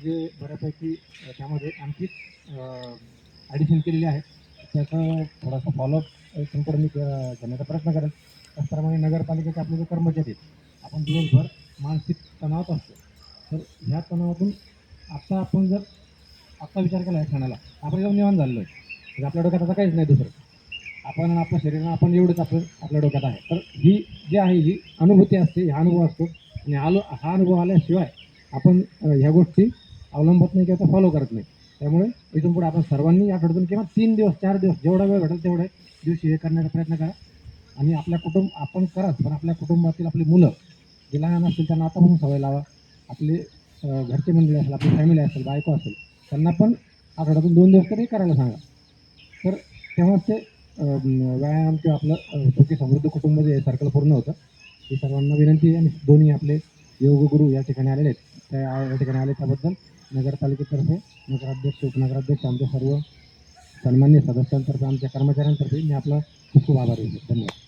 जे बऱ्यापैकी त्यामध्ये आणखी ॲडिशन केलेली आहे. त्याचा थोडासा फॉलोअप तुमच्याकडे मी घेण्याचा प्रयत्न करेन. त्याचप्रमाणे नगरपालिकेचे आपले जे कर्मचारी आहेत, आपण दिवसभर मानसिक तणावात असतो. तर ह्या तणावातून आपण जर आत्ता विचार केला आहे क्षणाला, आपण एकदम निवांत झालेलो आहे. म्हणजे आपल्या डोक्यात आता काहीच नाही दुसरं. आपण आपल्या शरीरानं आपण एवढंच आपल्या डोक्यात आहे. तर ही जी आहे ही अनुभूती असते, हा अनुभव असतो. आणि हा अनुभव आल्याशिवाय आपण ह्या गोष्टी अवलंबत नाही किंवा फॉलो करत नाही. त्यामुळे इथून पुढे आपण सर्वांनी आठवड्यातून किंवा 3 दिवस 4 दिवस जेवढा वेळ भेटेल तेवढ्या दिवशी हे करण्याचा प्रयत्न करा. आणि आपल्या आपण कराच, पण आपल्या कुटुंबातील आपली मुलं जे लहान असतील त्यांना आतापासून सवय लावा. आपले घरचे मंडळी असेल, आपली फॅमिली असेल, बायको असेल, त्यांना पण आठवड्यातून 2 दिवस तरी करायला सांगा. तर तेव्हाच ते व्यायाम किंवा आपलं सुखी समृद्ध कुटुंब जे सर्कल पूर्ण होतं. ही सर्वांना विनंती आहे. आणि दोन्ही आपले योगगुरू या ठिकाणी आलेले आहेत. त्या या ठिकाणी आले त्याबद्दल नगरपालिकेतर्फे नगराध्यक्ष, उपनगराध्यक्ष, आमच्या सर्व सन्मान्य सदस्यांतर्फे, आमच्या कर्मचाऱ्यांतर्फे मी आपला खूप खूप आभारी आहे. धन्यवाद.